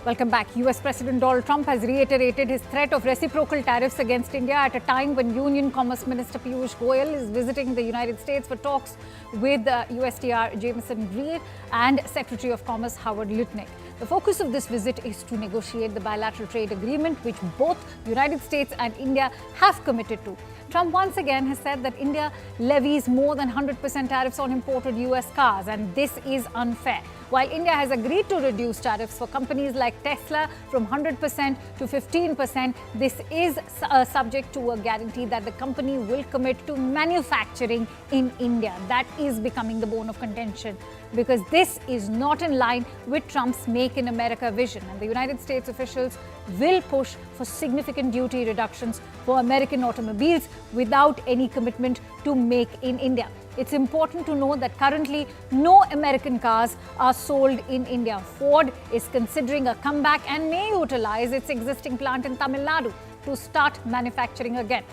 Welcome back. US President Donald Trump has reiterated his threat of reciprocal tariffs against India at a time when Union Commerce Minister Piyush Goyal is visiting the United States for talks with USTR Jameson Greer and Secretary of Commerce Howard Lutnick. The focus of this visit is to negotiate the bilateral trade agreement which both United States and India have committed to. Trump once again has said that India levies more than 100% tariffs on imported US cars, and this is unfair. While India has agreed to reduce tariffs for companies like Tesla from 100% to 15%, this is subject to a guarantee that the company will commit to manufacturing in India. That is becoming the bone of contention because this is not in line with Trump's Make in America vision, and the United States officials will push for significant duty reductions for American automobiles without any commitment to Make in India. It's important to know that currently no American cars are sold in India. Ford is considering a comeback and may utilize its existing plant in Tamil Nadu to start manufacturing again.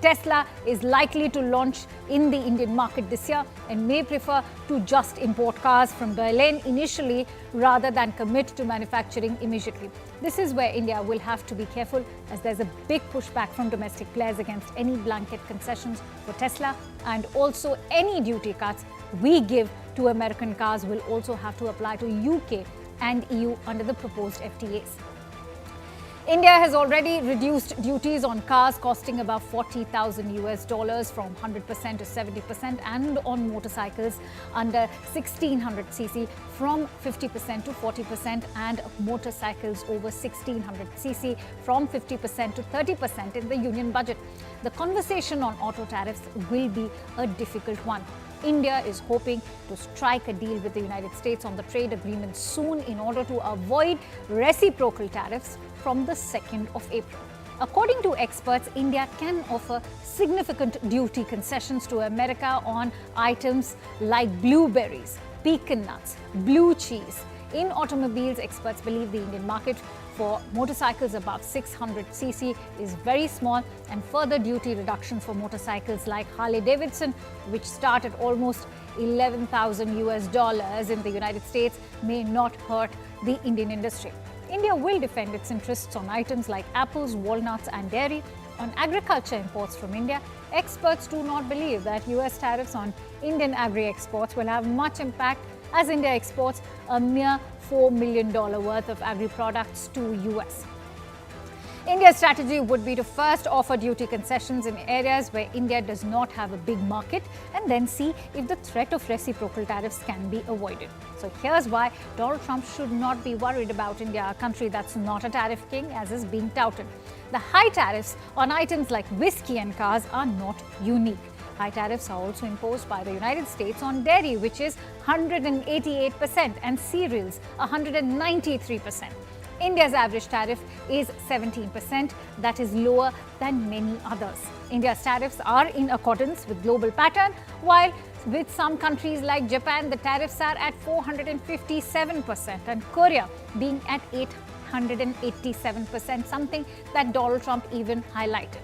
Tesla is likely to launch in the Indian market this year and may prefer to just import cars from Berlin initially rather than commit to manufacturing immediately. This is where India will have to be careful, as there's a big pushback from domestic players against any blanket concessions for Tesla, and also any duty cuts we give to American cars will also have to apply to UK and EU under the proposed FTAs. India has already reduced duties on cars costing above $40,000 from 100% to 70%, and on motorcycles under 1600cc from 50% to 40%, and motorcycles over 1600cc from 50% to 30% in the union budget. The conversation on auto tariffs will be a difficult one. India is hoping to strike a deal with the United States on the trade agreement soon in order to avoid reciprocal tariffs from the 2nd of April. According to experts, India can offer significant duty concessions to America on items like blueberries, pecan nuts, blue cheese. In automobiles, experts believe the Indian market for motorcycles above 600cc is very small, and further duty reductions for motorcycles like Harley Davidson, which start at almost $11,000 in the United States, may not hurt the Indian industry. India will defend its interests on items like apples, walnuts, and dairy. On agriculture imports from India, experts do not believe that US tariffs on Indian agri-exports will have much impact, as India exports a mere $4 million worth of agri-products to US. India's strategy would be to first offer duty concessions in areas where India does not have a big market, and then see if the threat of reciprocal tariffs can be avoided. So here's why Donald Trump should not be worried about India, a country that's not a tariff king as is being touted. The high tariffs on items like whiskey and cars are not unique. High tariffs are also imposed by the United States on dairy, which is 188%, and cereals 193%. India's average tariff is 17%, that is lower than many others. India's tariffs are in accordance with global pattern, while with some countries like Japan, the tariffs are at 457%, and Korea being at 887%, something that Donald Trump even highlighted.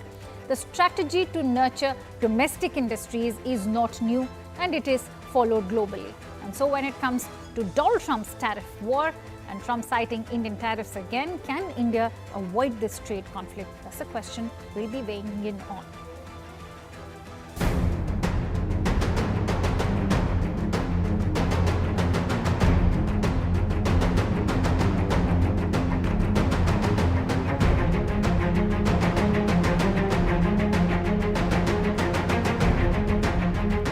The strategy to nurture domestic industries is not new, and it is followed globally. And so when it comes to Donald Trump's tariff war and Trump citing Indian tariffs again, can India avoid this trade conflict? That's a question we'll be weighing in on.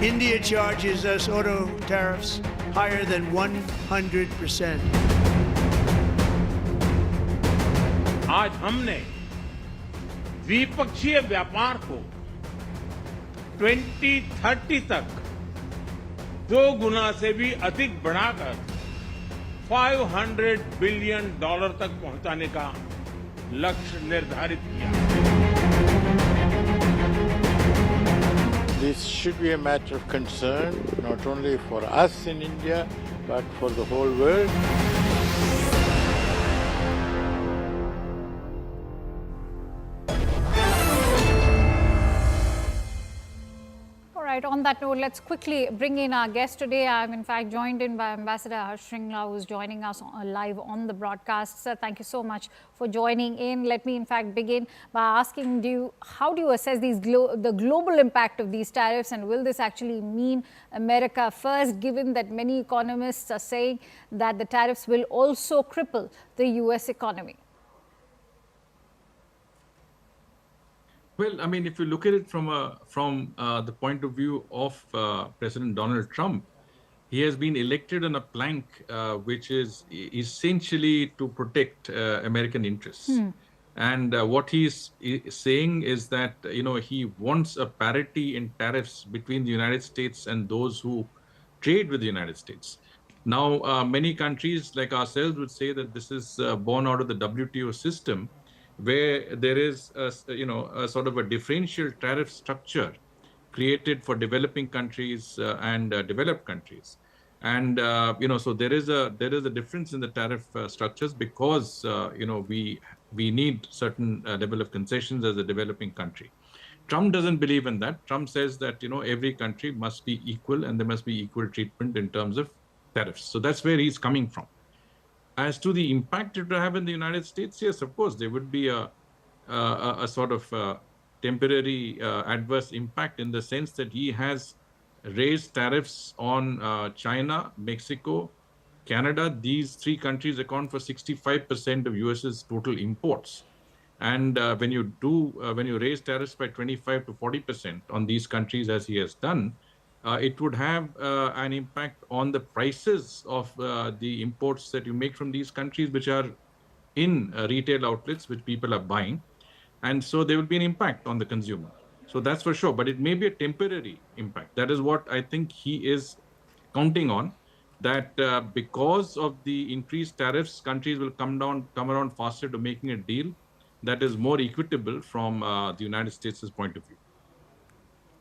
India charges us auto tariffs higher than 100%. आज हमने द्विपक्षीय व्यापार को 2030 तक 2 गुना से भी अधिक बढ़ाकर $500 बिलियन तक पहुंचाने का लक्ष्य निर्धारित किया। This should be a matter of concern, not only for us in India, but for the whole world. On on that note, let's quickly bring in our guest today. I'm in fact joined in by Ambassador Harsh Shringla, who's joining us live on the broadcast. Sir, thank you so much for joining in. Let me in fact begin by asking you, how do you assess the global impact of these tariffs, and will this actually mean America first, given that many economists are saying that the tariffs will also cripple the US economy? Well, I mean, if you look at it from the point of view of President Donald Trump, he has been elected on a plank which is essentially to protect American interests. And what he's saying is that, he wants a parity in tariffs between the United States and those who trade with the United States. Now, many countries like ourselves would say that this is born out of the WTO system, where there is a sort of a differential tariff structure created for developing countries and developed countries. And so there is a difference in the tariff structures because we need certain level of concessions as a developing country. Trump doesn't believe in that. Trump says that every country must be equal and there must be equal treatment in terms of tariffs. So that's where he's coming from. As to the impact it will have in the United States, yes, of course, there would be a sort of temporary adverse impact in the sense that he has raised tariffs on China, Mexico, Canada. These three countries account for 65% of US's total imports. And when you raise tariffs by 25 to 40% on these countries, as he has done, it would have an impact on the prices of the imports that you make from these countries, which are in retail outlets, which people are buying. And so there will be an impact on the consumer. So that's for sure. But it may be a temporary impact. That is what I think he is counting on, that because of the increased tariffs, countries will come around faster to making a deal that is more equitable from the United States' point of view.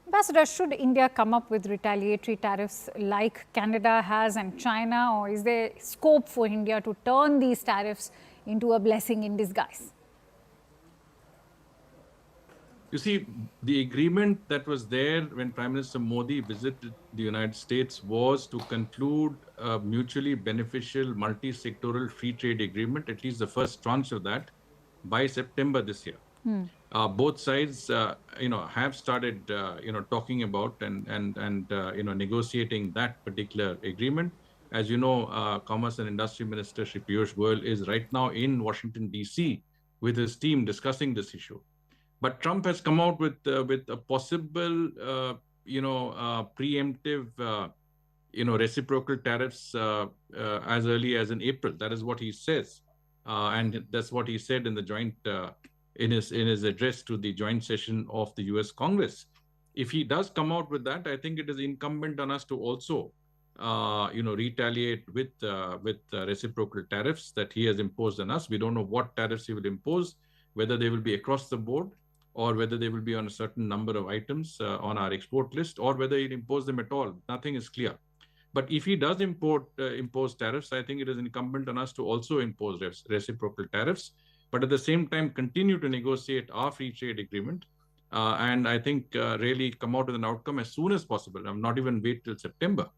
Ambassador, should India come up with retaliatory tariffs like Canada has and China, or is there scope for India to turn these tariffs into a blessing in disguise? You see, the agreement that was there when Prime Minister Modi visited the United States was to conclude a mutually beneficial multi-sectoral free trade agreement, at least the first tranche of that, by September this year. Both sides, have started, talking about and negotiating that particular agreement. As you know, Commerce and Industry Minister Shri Piyush Goyal is right now in Washington, D.C. with his team discussing this issue. But Trump has come out with a possible, preemptive, reciprocal tariffs as early as in April. That is what he says, and that's what he said in the joint in his address to the joint session of the U.S. Congress. If he does come out with that, I think it is incumbent on us to also, retaliate with reciprocal tariffs that he has imposed on us. We don't know what tariffs he will impose, whether they will be across the board, or whether they will be on a certain number of items on our export list, or whether he'll impose them at all. Nothing is clear. But if he does impose tariffs, I think it is incumbent on us to also impose reciprocal tariffs, but at the same time continue to negotiate our free trade agreement, and I think really come out with an outcome as soon as possible. Not even wait till September.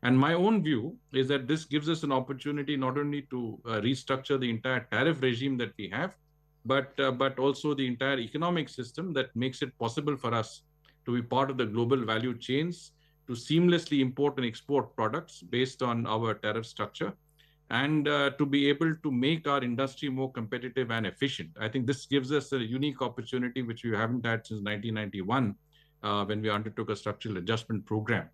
And my own view is that this gives us an opportunity not only to restructure the entire tariff regime that we have, but also the entire economic system that makes it possible for us to be part of the global value chains, to seamlessly import and export products based on our tariff structure, and to be able to make our industry more competitive and efficient. I think this gives us a unique opportunity which we haven't had since 1991 when we undertook a structural adjustment program.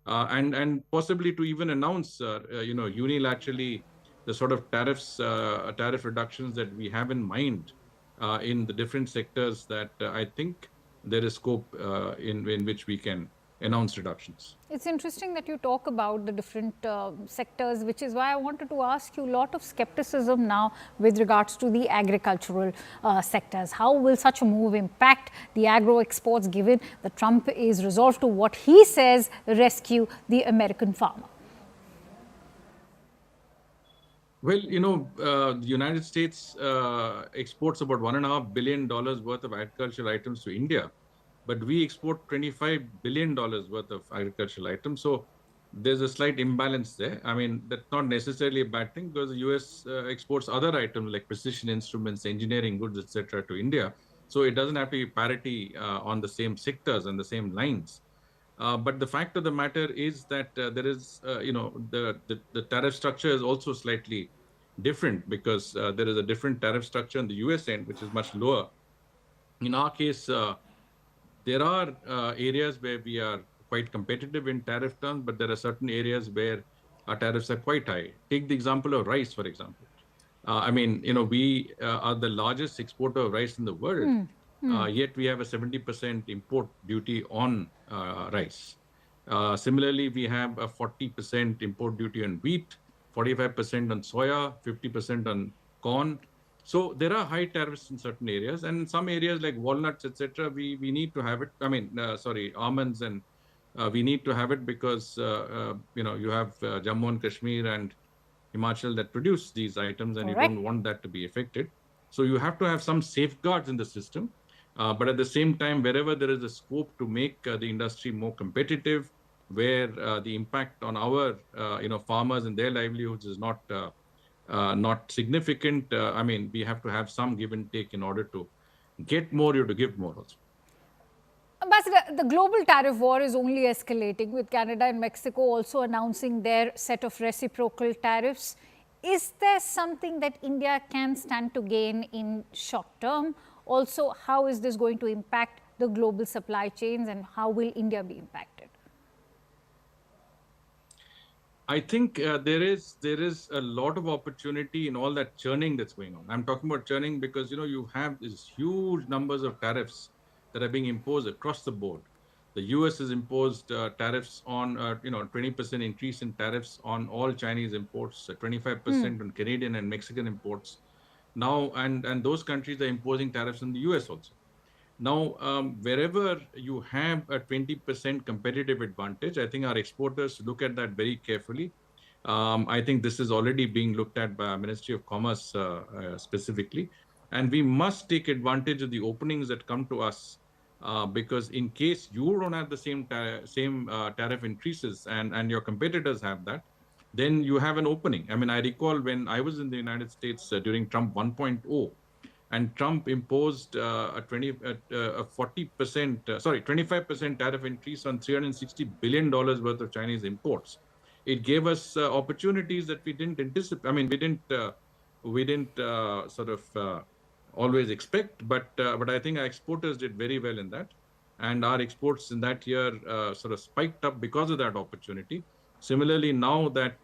And possibly to even announce, unilaterally the sort of tariff reductions that we have in mind in the different sectors that I think there is scope in which we can announce reductions. It's interesting that you talk about the different sectors, which is why I wanted to ask you a lot of skepticism now with regards to the agricultural sectors. How will such a move impact the agro exports, given that Trump is resolved to, what he says, rescue the American farmer? Well, the United States exports about $1.5 billion worth of agricultural items to India. but we export $25 billion worth of agricultural items. So there's a slight imbalance there. I mean, that's not necessarily a bad thing because the US exports other items like precision instruments, engineering goods, etc., to India. So it doesn't have to be parity on the same sectors and the same lines. But the fact of the matter is that there is, the tariff structure is also slightly different because there is a different tariff structure on the US end, which is much lower. In our case, there are areas where we are quite competitive in tariff terms, but there are certain areas where our tariffs are quite high. Take the example of rice, for example. We are the largest exporter of rice in the world, yet we have a 70% import duty on rice. Similarly, we have a 40% import duty on wheat, 45% on soya, 50% on corn. So there are high tariffs in certain areas, and in some areas like walnuts, etc., we need to have it. Almonds, and we need to have it because you have Jammu and Kashmir and Himachal that produce these items, and you Correct. don't want that to be affected. So you have to have some safeguards in the system. But at the same time, wherever there is a scope to make the industry more competitive, where the impact on our farmers and their livelihoods is not significant, we have to have some give and take in order to get more or to give more also. Ambassador, the global tariff war is only escalating, with Canada and Mexico also announcing their set of reciprocal tariffs. Is there something that India can stand to gain in short term? Also, how is this going to impact the global supply chains, and how will India be impacted? I think there is a lot of opportunity in all that churning that's going on. I'm talking about churning because you have these huge numbers of tariffs that are being imposed across the board. The US has imposed tariffs on 20% increase in tariffs on all Chinese imports, 25% on Canadian and Mexican imports. Now, and those countries are imposing tariffs on the US also. Now, wherever you have a 20% competitive advantage, I think our exporters look at that very carefully. I think this is already being looked at by our Ministry of Commerce specifically. And we must take advantage of the openings that come to us because in case you don't have the same tariff increases and your competitors have that, then you have an opening. I mean, I recall when I was in the United States during Trump 1.0, and Trump imposed a 25% tariff increase on $360 billion worth of Chinese imports. It gave us opportunities that we didn't anticipate. I mean, we didn't always expect, but I think our exporters did very well in that, and our exports in that year sort of spiked up because of that opportunity. Similarly, now that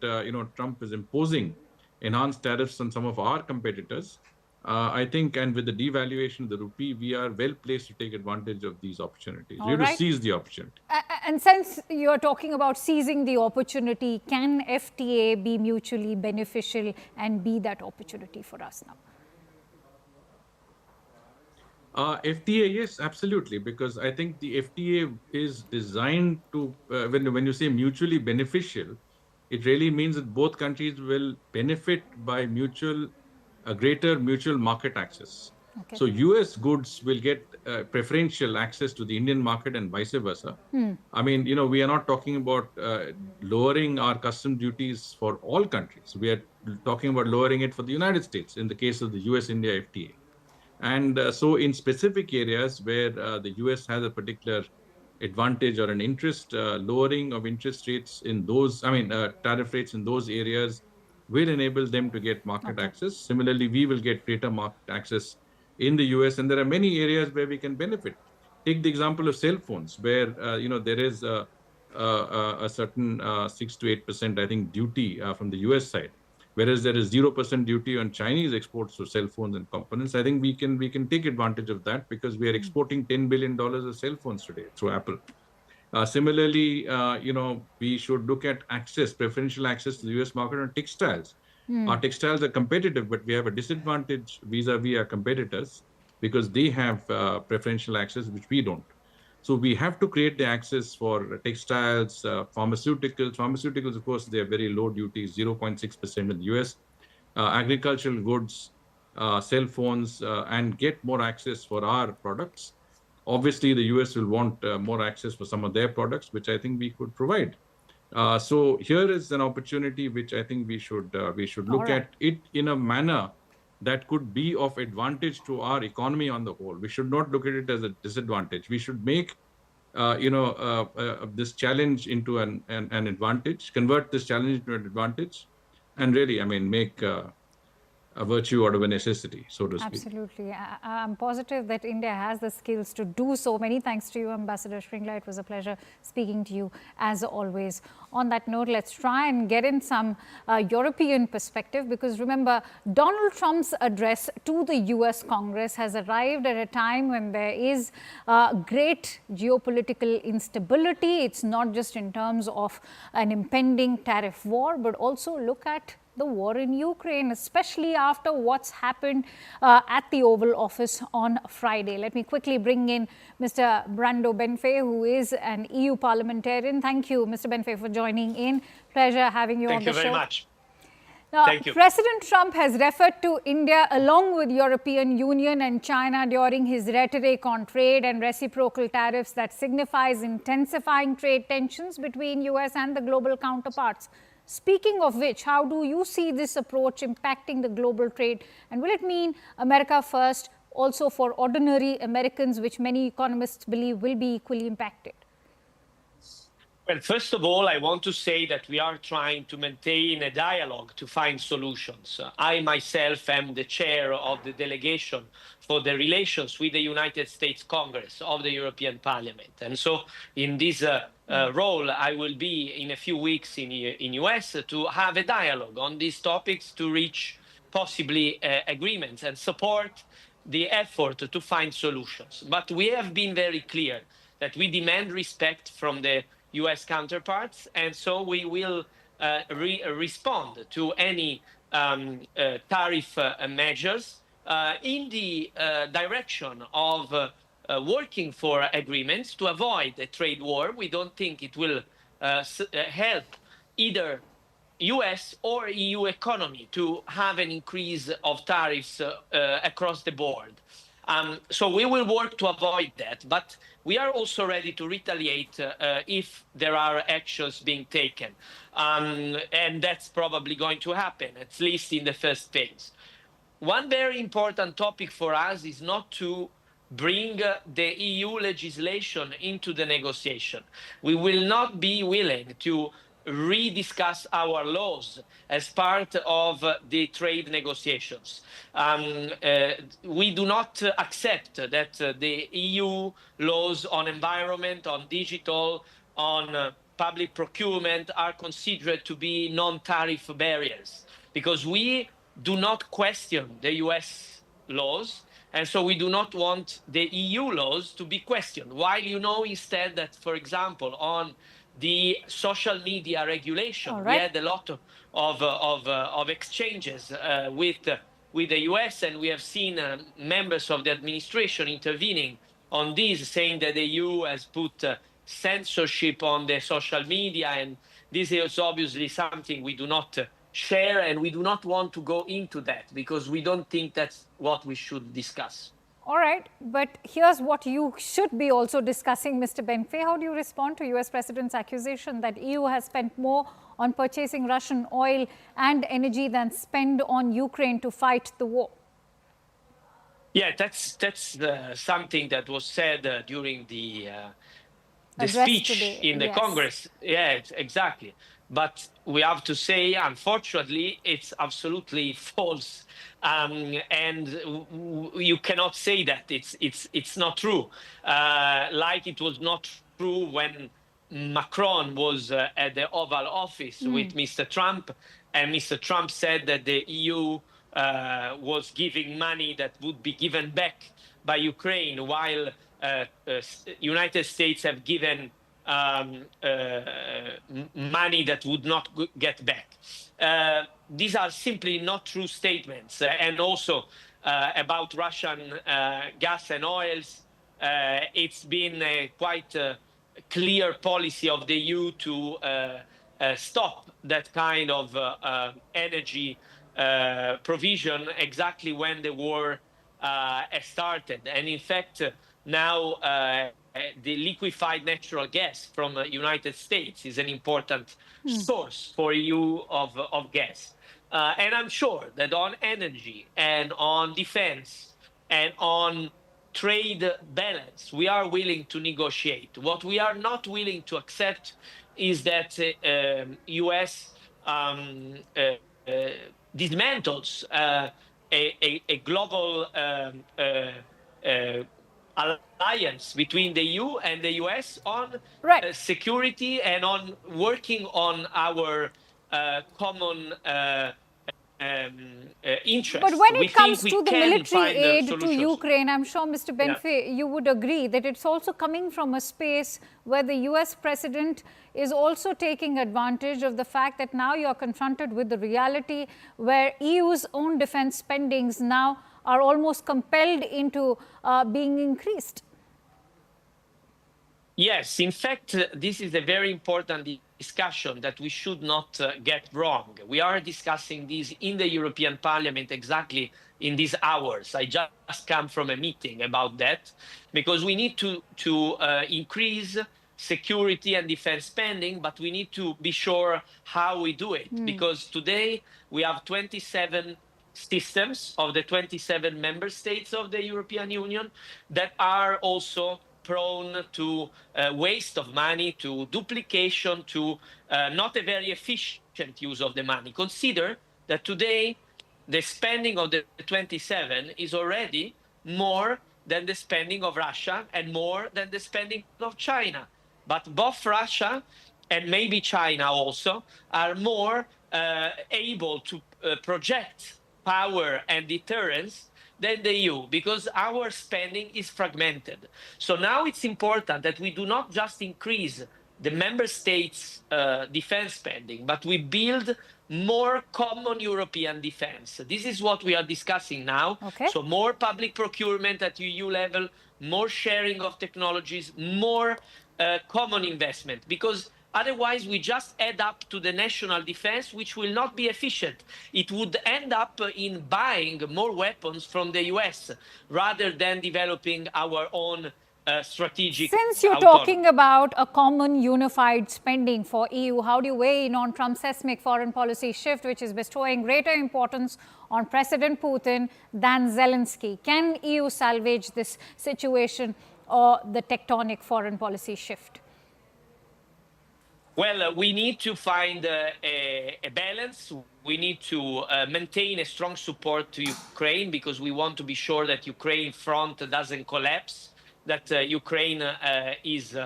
Trump is imposing enhanced tariffs on some of our competitors, I think, and with the devaluation of the rupee, we are well placed to take advantage of these opportunities. We have to seize the opportunity. And since you're talking about seizing the opportunity, can FTA be mutually beneficial and be that opportunity for us now? FTA, yes, absolutely, because I think the FTA is designed to, when you say mutually beneficial, it really means that both countries will benefit by greater mutual market access. Okay. So US goods will get preferential access to the Indian market and vice versa. I mean, we are not talking about lowering our custom duties for all countries. We are talking about lowering it for the United States in the case of the US-India FTA. And so in specific areas where the US has a particular advantage or an interest, lowering of interest rates in those, tariff rates in those areas will enable them to get market access. Similarly, we will get greater market access in the US, and there are many areas where we can benefit. Take the example of cell phones, where there is a certain 6 to 8%, I think, duty from the US side, whereas there is 0% duty on Chinese exports of cell phones and components. I think we can take advantage of that because we are exporting $10 billion of cell phones today through Apple. Similarly, we should look at preferential access to the US market on textiles. Our textiles are competitive, but we have a disadvantage vis-a-vis our competitors because they have preferential access, which we don't. So we have to create the access for textiles, pharmaceuticals. Pharmaceuticals, of course, they are very low duties, 0.6% in the US. Agricultural goods, cell phones, and get more access for our products. Obviously, the US will want more access for some of their products, which I think we could provide. So here is an opportunity which I think we should look at it in a manner that could be of advantage to our economy on the whole. We should not look at it as a disadvantage. We should make this challenge into an advantage, convert this challenge into an advantage, and really, I mean, make a virtue out of a necessity, so to speak. Absolutely. I'm positive that India has the skills to do so. Many thanks to you, Ambassador Shringla. It was a pleasure speaking to you as always. On that note, let's try and get in some European perspective, because remember, Donald Trump's address to the US Congress has arrived at a time when there is great geopolitical instability. It's not just in terms of an impending tariff war, but also look at the war in Ukraine, especially after what's happened at the Oval Office on Friday. Let me quickly bring in Mr. Brando Benfei, who is an EU parliamentarian. Thank you, Mr. Benfei, for joining in. Pleasure having you on the show. Thank you very much. Now, Thank you. President Trump has referred to India along with European Union and China during his rhetoric on trade and reciprocal tariffs that signifies intensifying trade tensions between US and the global counterparts. Speaking of which, how do you see this approach impacting the global trade? And will it mean America first also for ordinary Americans, which many economists believe will be equally impacted? Well, first of all, I want to say that we are trying to maintain a dialogue to find solutions. I myself am the chair of the delegation for the relations with the United States Congress of the European Parliament. And so in this role, I will be in a few weeks in US to have a dialogue on these topics to reach possibly agreements and support the effort to find solutions. But we have been very clear that we demand respect from the US counterparts, and so we will respond to any tariff measures in the direction of working for agreements to avoid a trade war. We don't think it will help either US or EU economy to have an increase of tariffs across the board. So we will work to avoid that, but we are also ready to retaliate if there are actions being taken. And that's probably going to happen, at least in the first phase. One very important topic for us is not to bring the EU legislation into the negotiation. We will not be willing to rediscuss our laws as part of the trade negotiations. We do not accept that the EU laws on environment, on digital, on public procurement are considered to be non-tariff barriers, because we do not question the US laws, and so we do not want the EU laws to be questioned. While you know instead that, for example, on the social media regulation, we had a lot of exchanges with the US, and we have seen members of the administration intervening on this, saying that the EU has put censorship on the social media, and this is obviously something we do not share, and we do not want to go into that because we don't think that's what we should discuss. All right, but here's what you should be also discussing, Mr. Benfei. How do you respond to US President's accusation that EU has spent more on purchasing Russian oil and energy than spend on Ukraine to fight the war? Yeah, that's something that was said during the speech today in the Congress. Yeah, exactly. But we have to say, unfortunately, it's absolutely false. And you cannot say that it's not true. Like it was not true when Macron was at the Oval Office with Mr. Trump, and Mr. Trump said that the EU was giving money that would be given back by Ukraine, while United States have given money that would not get back. These are simply not true statements. And also about Russian gas and oils, it's been a quite clear policy of the EU to stop that kind of energy provision exactly when the war started. And in fact, Now, the liquefied natural gas from the United States is an important source for EU of gas. And I'm sure that on energy and on defense and on trade balance, we are willing to negotiate. What we are not willing to accept is that US dismantles a global alliance between the EU and the US on Right. security and on working on our common interests. But when We it comes think we to the can military find aid to solutions. Ukraine, I'm sure, Mr. Benfe, you would agree that it's also coming from a space where the US president is also taking advantage of the fact that now you're confronted with the reality where EU's own defense spendings now are almost compelled into being increased. Yes, in fact, this is a very important discussion that we should not get wrong. We are discussing this in the European Parliament exactly in these hours. I just come from a meeting about that because we need to increase security and defense spending, but we need to be sure how we do it because today we have 27 systems of the 27 member states of the European Union that are also prone to waste of money, to duplication, to not a very efficient use of the money. Consider that today the spending of the 27 is already more than the spending of Russia and more than the spending of China. But both Russia and maybe China also are more able to project power and deterrence than the EU because our spending is fragmented. So now it's important that we do not just increase the member states' defense spending, but we build more common European defense. This is what we are discussing now. Okay. So more public procurement at EU level, more sharing of technologies, more common investment, because otherwise we just add up to the national defense, which will not be efficient. It would end up in buying more weapons from the US rather than developing our own strategic Since you're autonomy. talking about a common unified spending for EU, how do you weigh in on Trump's seismic foreign policy shift, which is bestowing greater importance on President Putin than Zelensky? Can EU salvage this situation or the tectonic foreign policy shift? Well, we need to find a balance. We need to maintain a strong support to Ukraine because we want to be sure that Ukraine front doesn't collapse, that Ukraine is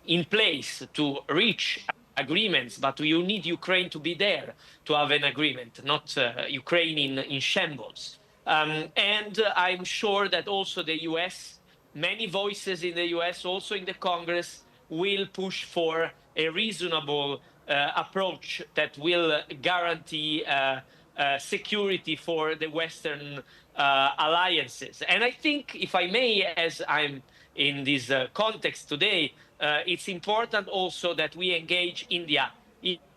in place to reach agreements, but you need Ukraine to be there to have an agreement, not Ukraine in shambles. And I'm sure that also the US, many voices in the US, also in the Congress, will push for a reasonable approach that will guarantee security for the Western alliances. And I think, if I may, as I'm in this context today, it's important also that we engage India.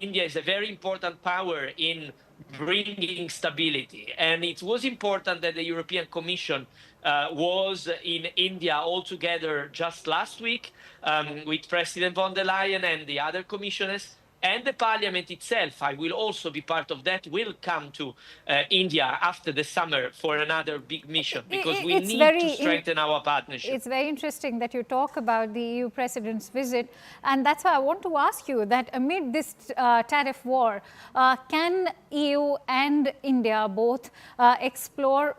India is a very important power in bringing stability. And it was important that the European Commission was in India altogether just last week with President von der Leyen and the other commissioners. And the parliament itself, I will also be part of that, will come to India after the summer for another big mission because we need to strengthen our partnership. It's very interesting that you talk about the EU president's visit. And that's why I want to ask you that amid this tariff war, can EU and India both explore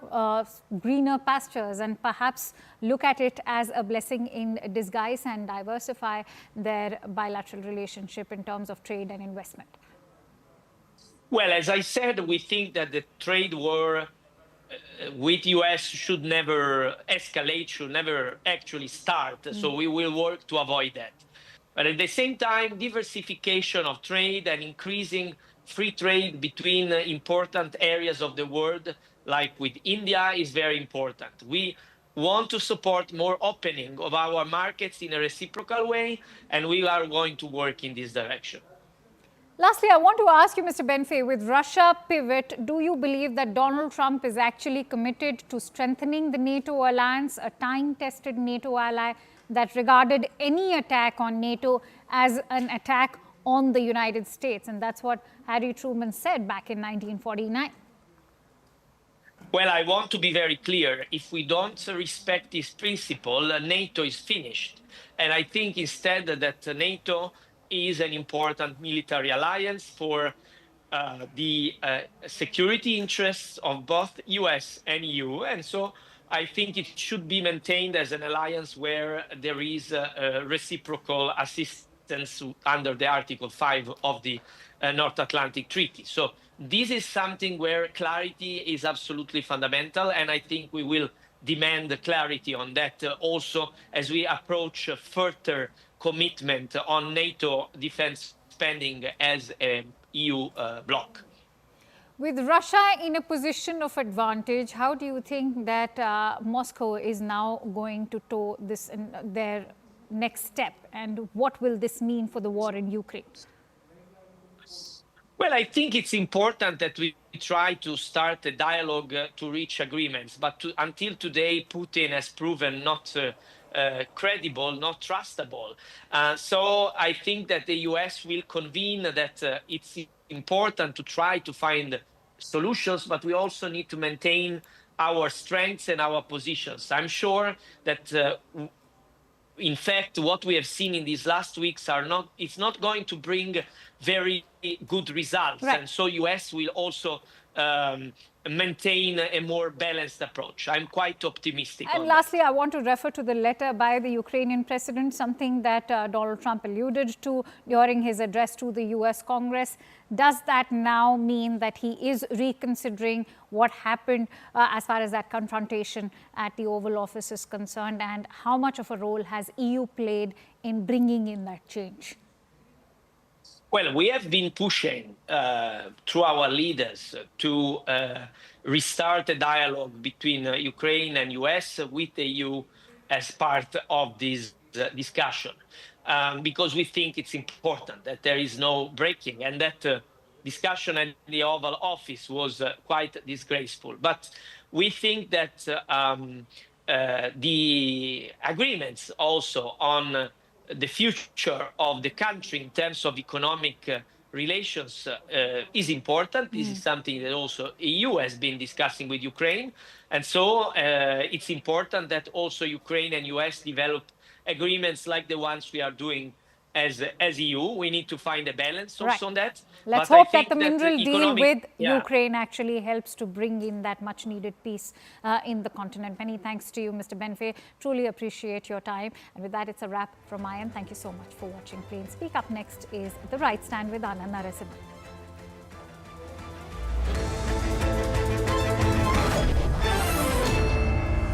greener pastures and perhaps look at it as a blessing in disguise and diversify their bilateral relationship in terms of trade and investment? Well, as I said, we think that the trade war with US should never escalate, should never actually start. So we will work to avoid that. But at the same time, diversification of trade and increasing free trade between important areas of the world, like with India, is very important. We want to support more opening of our markets in a reciprocal way, and we are going to work in this direction. Lastly, I want to ask you, Mr. Benfei, with Russia pivot, do you believe that Donald Trump is actually committed to strengthening the NATO alliance, a time-tested NATO ally that regarded any attack on NATO as an attack on the United States? And that's what Harry Truman said back in 1949. Well, I want to be very clear. If we don't respect this principle, NATO is finished. And I think instead that NATO is an important military alliance for the security interests of both US and EU. And so I think it should be maintained as an alliance where there is reciprocal assistance under the Article 5 of the North Atlantic Treaty. So this is something where clarity is absolutely fundamental, and I think we will demand clarity on that also as we approach further commitment on NATO defense spending as an EU bloc. With Russia in a position of advantage, how do you think that Moscow is now going to toe this in their next step, and what will this mean for the war in Ukraine? Well, I think it's important that we try to start a dialogue to reach agreements. But until today, Putin has proven not credible, not trustable. So I think that the US will convene that it's important to try to find solutions, but we also need to maintain our strengths and our positions. I'm sure that in fact, what we have seen in these last weeks it's not going to bring very good results. Right. And so US will also maintain a more balanced approach. I'm quite optimistic. And lastly, I want to refer to the letter by the Ukrainian president, something that Donald Trump alluded to during his address to the US Congress. Does that now mean that he is reconsidering what happened as far as that confrontation at the Oval Office is concerned, and how much of a role has EU played in bringing in that change? Well, we have been pushing through our leaders to restart a dialogue between Ukraine and US with the EU as part of this discussion, because we think it's important that there is no breaking, and that discussion at the Oval Office was quite disgraceful. But we think that the agreements also on the future of the country in terms of economic relations is important. This is something that also EU has been discussing with Ukraine. And so it's important that also Ukraine and US develop agreements like the ones we are doing as EU. We need to find a balance also on that. Let's but hope that the mineral deal with Ukraine actually helps to bring in that much needed peace in the continent. Many thanks to you, Mr. Benfei. Truly appreciate your time. And with that, it's a wrap from my end. Thank you so much for watching Plain Speak. Up next is The Right Stand with Anna Narasimhan.